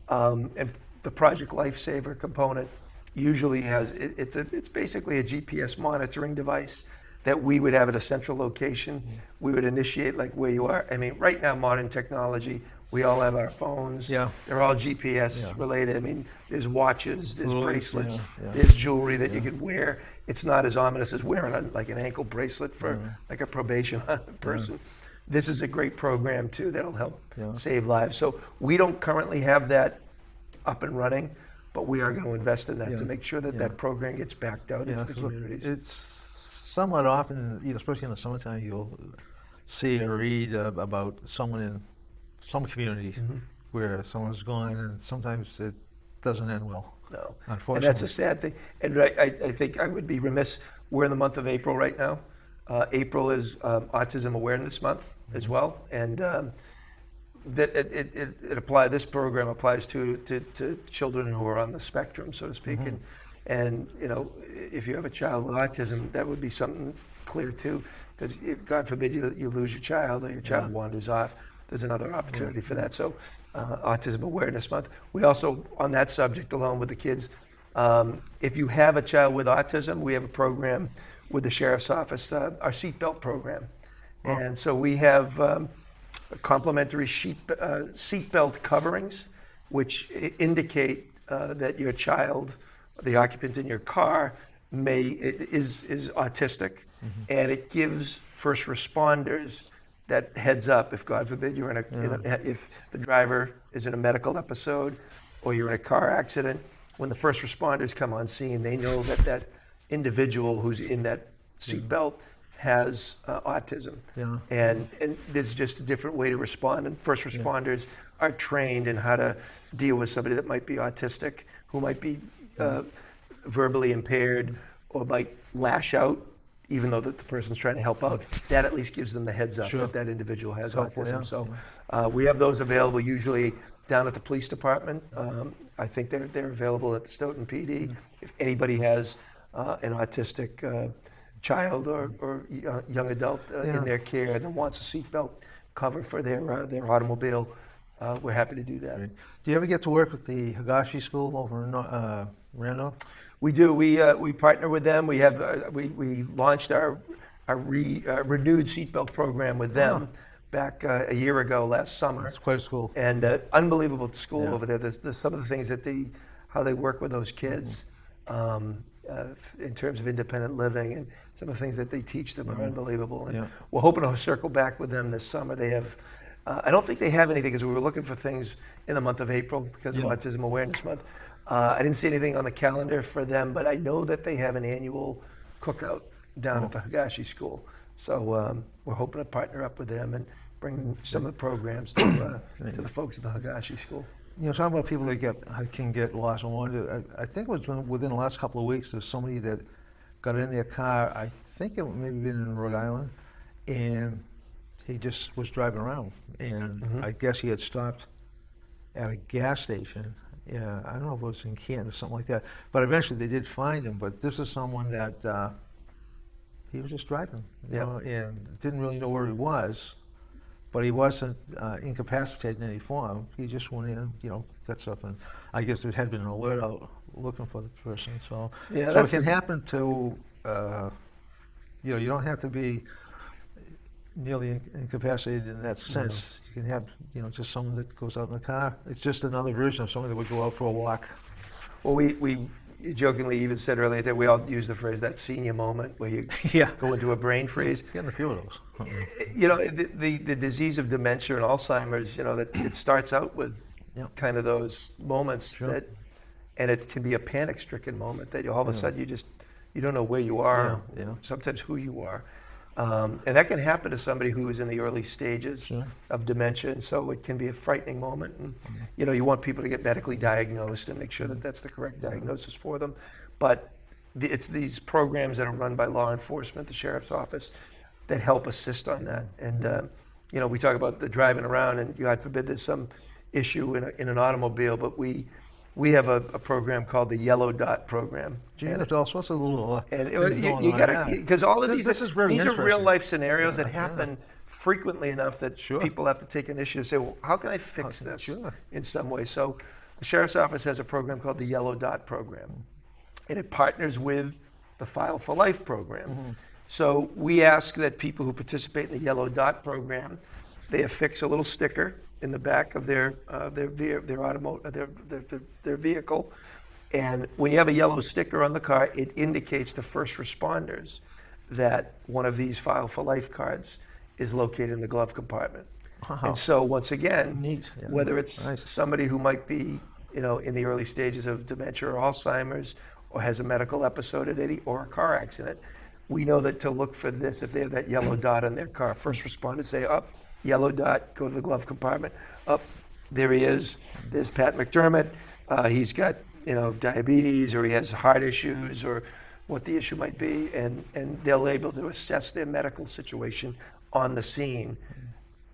And the Project Lifesaver component usually has, it's basically a GPS monitoring device that we would have at a central location. We would initiate like where you are. I mean, right now, modern technology, we all have our phones. Yeah. They're all GPS related. I mean, there's watches, there's Jewelry, bracelets, yeah. there's jewelry that you can wear. It's not as ominous as wearing like an ankle bracelet for like a probation person. This is a great program too that'll help save lives. So we don't currently have that up and running, but we are going to invest in that to make sure that that program gets backed out into the communities. It's somewhat often, especially in the summertime, you'll see or read about someone in some community where someone's gone, and sometimes it doesn't end well. No, Unfortunately. and that's a sad thing. And I think I would be remiss. We're in the month of April right now. April is Autism Awareness Month as well, and this program applies to children who are on the spectrum, so to speak. And if you have a child with autism, that would be something clear too, because if God forbid you lose your child or your child wanders off, there's another opportunity for that. So Autism Awareness Month. We also, on that subject alone with the kids, if you have a child with autism, we have a program with the Sheriff's Office, our seatbelt program. And so we have complimentary seatbelt coverings, which indicate that your child, the occupant in your car, is autistic, and it gives first responders that heads up if, God forbid, you're if the driver is in a medical episode or you're in a car accident. When the first responders come on scene, they know that individual who's in that seatbelt has autism, and there's just a different way to respond. And first responders are trained in how to deal with somebody that might be autistic, who might be verbally impaired, or might lash out, even though that the person's trying to help out. That at least gives them the heads up that individual has autism. So we have those available usually down at the police department. I think they're available at the Stoughton PD. If anybody has an autistic child or young adult in their care and wants a seatbelt cover for their automobile, we're happy to do that. Do you ever get to work with the Higashi School over in Randolph? We do. We partner with them. We have we launched our renewed seatbelt program with them back a year ago last summer. It's quite a school. And unbelievable school over there. There's some of the things that how they work with those kids in terms of independent living, and some of the things that they teach them are unbelievable. And we're hoping to circle back with them this summer. They have. I don't think they have anything, because we were looking for things in the month of April because of Autism Awareness Month. I didn't see anything on the calendar for them, but I know that they have an annual cookout down at the Higashi School. So we're hoping to partner up with them and bring some of the programs to the folks at the Higashi School. Talking about people that can get lost and wander. I think it was within the last couple of weeks, there's somebody that got in their car. I think it maybe been in Rhode Island, and he just was driving around, and I guess he had stopped at a gas station. Yeah, I don't know if it was in Canton or something like that. But eventually they did find him. But this is someone that he was just driving, and didn't really know where he was. But he wasn't incapacitated in any form. He just went in, got stuff, and I guess there had been an alert out looking for the person. So it can happen to, you don't have to be. nearly incapacitated in that sense. You can have, just someone that goes out in a car. It's just another version of someone that would go out for a walk. Well, we jokingly even said earlier that we all use the phrase that senior moment where you Yeah. go into a brain freeze. Getting a few of those. The disease of dementia and Alzheimer's, that it starts out with Yeah. kind of those moments Sure. and it can be a panic-stricken moment that all of a sudden you don't know where you are, Yeah. sometimes who you are. And that can happen to somebody who is in the early stages Sure. of dementia, and so it can be a frightening moment. And you want people to get medically diagnosed and make sure that that's the correct diagnosis for them. But it's these programs that are run by law enforcement, the sheriff's office, that help assist on that. And we talk about the driving around, and God forbid there's some issue in an automobile, but we have a program called the Yellow Dot program. Gee, there's all sorts of little. And things going you on got to, now. because all of This is very these are interesting. real life scenarios that Yeah, happen frequently enough that Sure. people have to take initiative and say, well, how can I fix this Sure. in some way? So the Sheriff's Office has a program called the Yellow Dot program, and it partners with the File for Life program. So we ask that people who participate in the Yellow Dot program, they affix a little sticker in the back of their vehicle. And when you have a yellow sticker on the car, it indicates to first responders that one of these File for Life cards is located in the glove compartment. Wow. And so once again, Neat. Yeah. whether it's Nice. somebody who might be, in the early stages of dementia or Alzheimer's, or has a medical episode at any, or a car accident, we know that to look for this, if they have that yellow dot on their car, first responders say, up, yellow dot, go to the glove compartment, up, there he is, there's Pat McDermott, he's got, diabetes, or he has heart issues, or what the issue might be, and they'll able to assess their medical situation on the scene,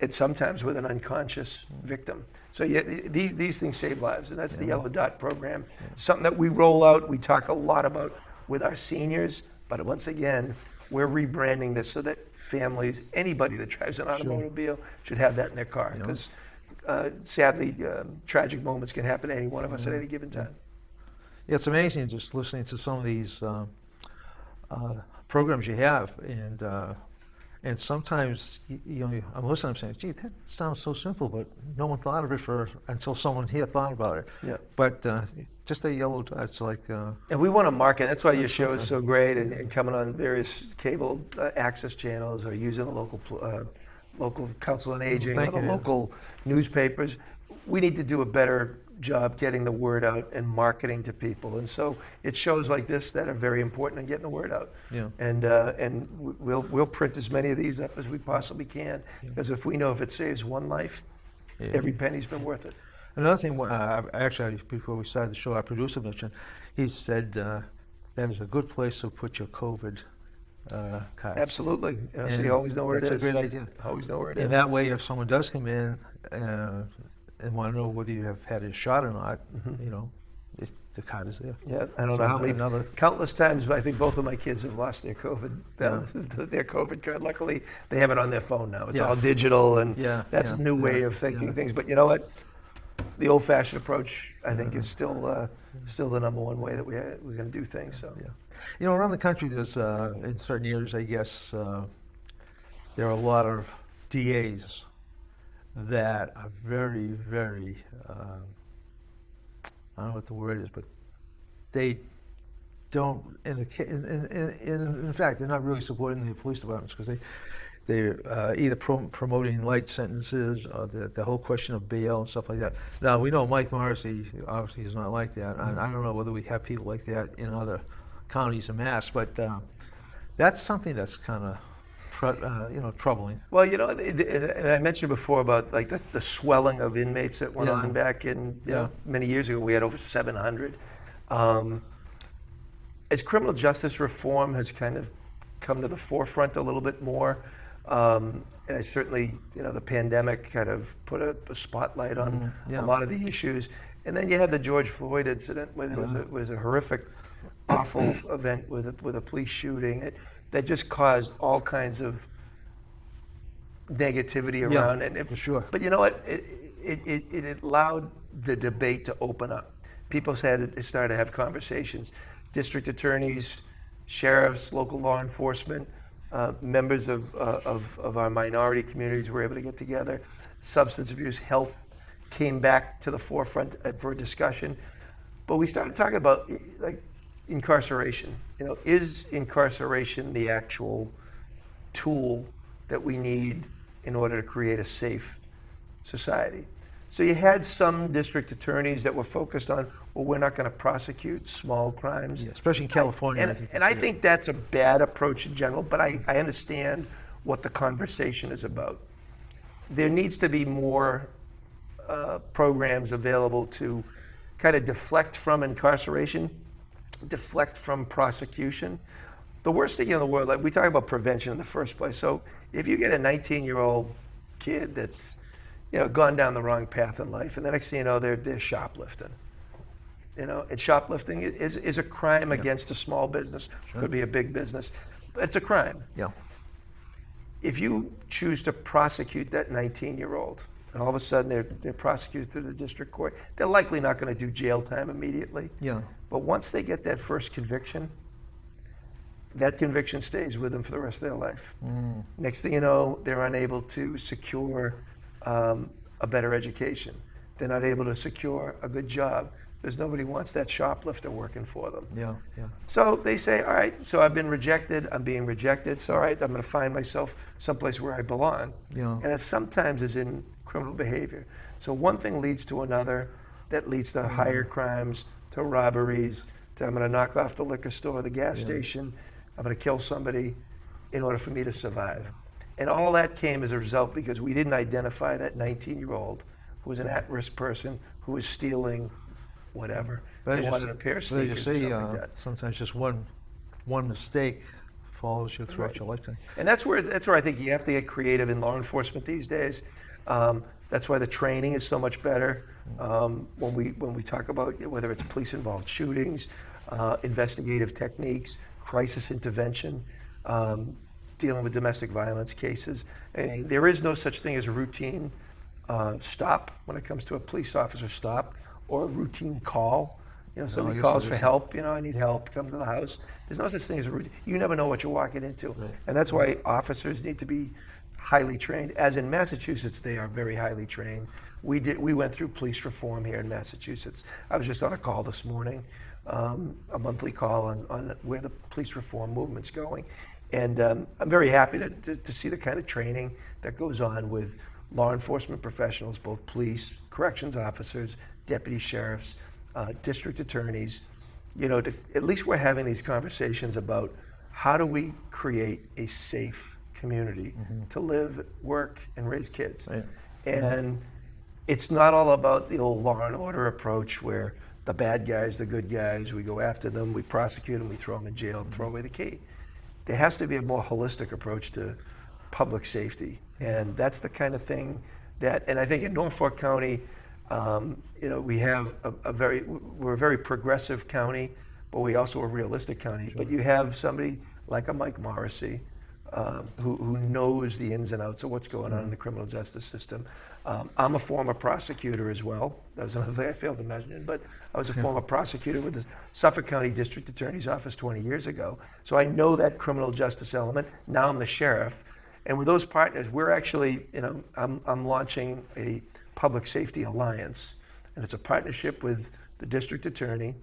and sometimes with an unconscious victim. So yeah, these things save lives, and that's the Yellow Dot program. Something that we roll out, we talk a lot about with our seniors, but once again, we're rebranding this so that families, anybody that drives an automobile should have that in their car, because sadly, tragic moments can happen to any one of us at any given time. Yeah, it's amazing just listening to some of these programs you have, and sometimes I'm listening. I'm saying, "Gee, that sounds so simple, but no one thought of it until someone here thought about it." Yeah. But just a yellow dot, it's like. And we want to market. That's why your show is so great, and coming on various cable access channels, or using the local council on aging, or Thank the you. local newspapers. We need to do a better job getting the word out and marketing to people. And so it's shows like this that are very important in getting the word out. Yeah. And we'll print as many of these up as we possibly can, because if we know if it saves one life, every penny's been worth it. Another thing, actually, before we started the show, our producer mentioned, he said that is a good place to put your COVID cards. Absolutely. So And you always know where it is. that's a great idea. Always know where it is. And that way, if someone does come in and want to know whether you have had a shot or not, if the card is there. Yeah, I don't know how many, Another- countless times, but I think both of my kids have lost their COVID, their COVID card. Luckily, they have it on their phone now. It's Yeah. all digital, and Yeah, that's yeah, a new way yeah, of thinking yeah. things. But you know what? The old-fashioned approach, I think, is still the number one way that we're going to do things. So, Yeah. Around the country, there's, in certain years, I guess, there are a lot of DAs that are very, very, I don't know what the word is, but they don't, in fact, they're not really supporting the police departments, because they're either promoting light sentences, or the whole question of bail and stuff like that. Now, we know Mike Morrissey obviously is not like that, and I don't know whether we have people like that in other counties in Mass, but that's something that's kind of troubling. well, and I mentioned before about like the swelling of inmates that went on back in many years ago. We had over 700. As criminal justice reform has kind of come to the forefront a little bit more, and I certainly, the pandemic kind of put a spotlight on a lot of the issues. And then you had the George Floyd incident, where it was a horrific, awful event with a police shooting that just caused all kinds of negativity around. Yeah, for sure. But you know what? It allowed the debate to open up. People started to have conversations. District attorneys, sheriffs, local law enforcement, members of our minority communities were able to get together. Substance abuse, health came back to the forefront for discussion. But we started talking about like incarceration. You know, is incarceration the actual tool that we need in order to create a safe society? So you had some district attorneys that were focused on, well, we're not going to prosecute small crimes. Yeah, especially in California. I think that's a bad approach in general, but I understand what the conversation is about. There needs to be more programs available to kind of deflect from incarceration, deflect from prosecution. The worst thing in the world, like we talk about prevention in the first place. So if you get a 19-year-old kid that's, you know, gone down the wrong path in life, and the next thing you know, they're shoplifting. You know, and shoplifting is a crime against a small business. Could be a big business, but it's a crime. Yeah. If you choose to prosecute that 19-year-old, and all of a sudden they're prosecuted through the district court, they're likely not going to do jail time immediately. Yeah. But once they get that first conviction, that conviction stays with them for the rest of their life. Next thing you know, they're unable to secure a better education. They're not able to secure a good job because nobody wants that shoplifter working for them. Yeah. Yeah. So they say, all right, so I've been rejected, I'm being rejected, so all right, I'm going to find myself someplace where I belong. Yeah. And it sometimes is in criminal behavior. So one thing leads to another, that leads to higher crimes, to robberies, to I'm going to knock off the liquor store, the gas station, I'm going to kill somebody in order for me to survive. And all that came as a result because we didn't identify that 19-year-old who was an at-risk person who was stealing whatever. They wanted a pair of So they sneakers just or say something like that. sometimes just one mistake follows you throughout your lifetime. And that's where I think you have to get creative in law enforcement these days. That's why the training is so much better. When we talk about whether it's police-involved shootings, investigative techniques, crisis intervention, dealing with domestic violence cases, and there is no such thing as a routine stop when it comes to a police officer stop or a routine call. You know, somebody calls for help, you know, I need help, come to the house. There's no such thing as a routine. You never know what you're walking into. Right. And that's why officers need to be highly trained. As in Massachusetts, they are very highly trained. We went through police reform here in Massachusetts. I was just on a call this morning, a monthly call on where the police reform movement's going. And I'm very happy to see the kind of training that goes on with law enforcement professionals, both police, corrections officers, deputy sheriffs, district attorneys. You know, at least we're having these conversations about how do we create a safe community to live, work, and raise kids. Right. And it's not all about the old law and order approach where the bad guys, the good guys, we go after them, we prosecute them, we throw them in jail, and throw away the key. There has to be a more holistic approach to public safety. And that's the kind of thing that, and I think in Norfolk County, you know, we have we're a very progressive county, but we also are a realistic county. Sure. But you have somebody like a Mike Morrissey, who knows the ins and outs of what's going on in the criminal justice system. I'm a former prosecutor as well. That was another thing I failed to mention, but I was a former prosecutor with the Suffolk County District Attorney's Office 20 years ago. So I know that criminal justice element. Now I'm the sheriff. And with those partners, we're actually, you know, I'm launching a public safety alliance. And it's a partnership with the district attorney,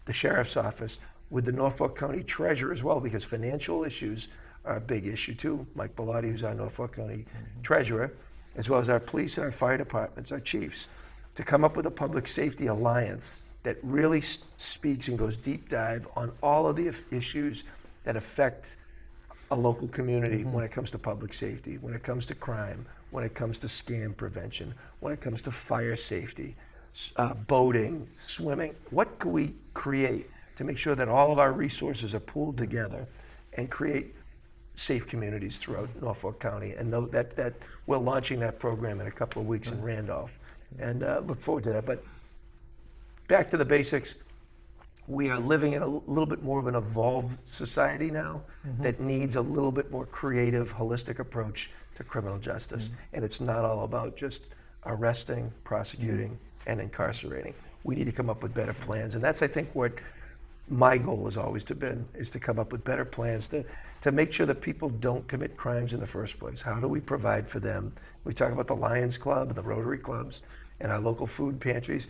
the sheriff's office, with the Norfolk County treasurer as well, because financial issues are a big issue too. Mike Bellotti, who's our Norfolk County treasurer, as well as our police and our fire departments, our chiefs, to come up with a public safety alliance that really speaks and goes deep dive on all of the issues that affect a local community when it comes to public safety, when it comes to crime, when it comes to scam prevention, when it comes to fire safety, boating, swimming. What can we create to make sure that all of our resources are pooled together and create safe communities throughout Norfolk County? And that we're launching that program in a couple of weeks in Randolph, and look forward to that. But back to the basics. We are living in a little bit more of an evolved society now that needs a little bit more creative, holistic approach to criminal justice. And it's not all about just arresting, prosecuting, and incarcerating. We need to come up with better plans. And that's, I think, what my goal has always is to come up with better plans to make sure that people don't commit crimes in the first place. How do we provide for them? We talk about the Lions Club and the Rotary Clubs and our local food pantries.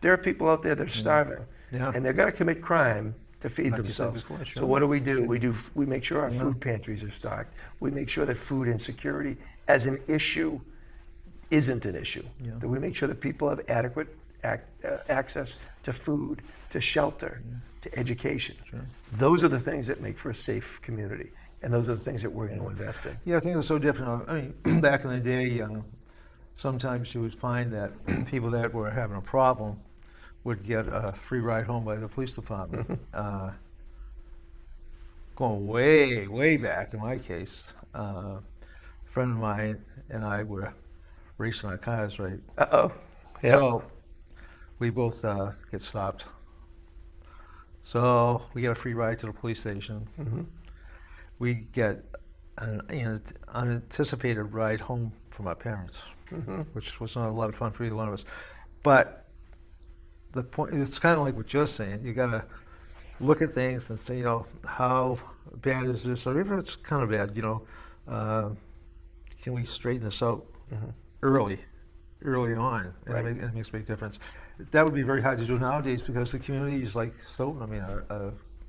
There are people out there that are starving, and they're going to commit crime to feed Like you said themselves. before, sure. So what do? We make sure our food pantries are stocked. We make sure that food insecurity as an issue isn't an issue. That we make sure that people have adequate access to food, to shelter, to education. Those are the things that make for a safe community, and those are the things that we're going to invest in. Yeah, I think it's so different. I mean, back in the day, sometimes you would find that people that were having a problem would get a free ride home by the police department. Going way, way back in my case, a friend of mine and I were racing our cars, right? Yep. So we both get stopped. So we get a free ride to the police station. We get an unanticipated ride home from our parents, which was not a lot of fun for either one of us. But the point, it's kind of like what you're saying. You got to look at things and say, how bad is this? Or even if it's kind of bad, can we straighten this out early on? And it makes a big difference. That would be very hard to do nowadays because the community is like Stoughton. I mean,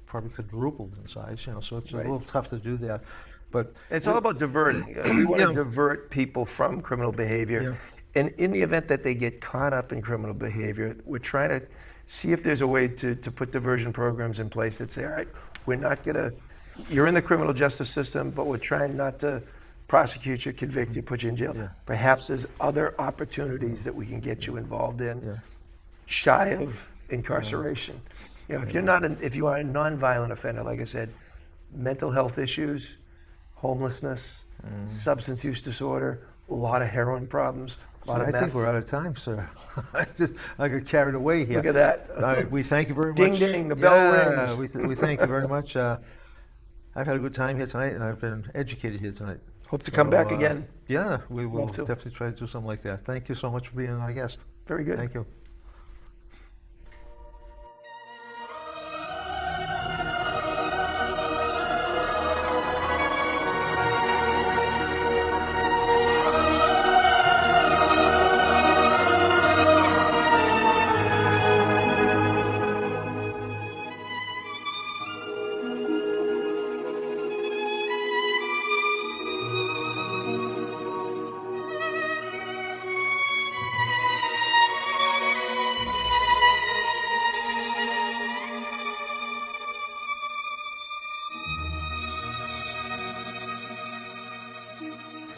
probably quadrupled in size, so it's a little tough to do that. But it's all about diverting. We want to divert people from criminal behavior. And in the event that they get caught up in criminal behavior, we're trying to see if there's a way to put diversion programs in place that say, all right, we're not going to, you're in the criminal justice system, but we're trying not to prosecute you, convict you, put you in jail. Perhaps there's other opportunities that we can get you involved in, shy of incarceration. If if you are a nonviolent offender, like I said, mental health issues, homelessness, substance use disorder, a lot of heroin problems, a lot of meth. I think we're out of time, sir. I got carried away here. Look at that. We thank you very much. Ding, ding, the bell rings. We thank you very much. I've had a good time here tonight, and I've been educated here tonight. Hope to come back again. Yeah, we will definitely try to do something like that. Thank you so much for being our guest. Very good. Thank you.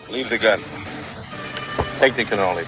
Leave the gun. Take the cannoli.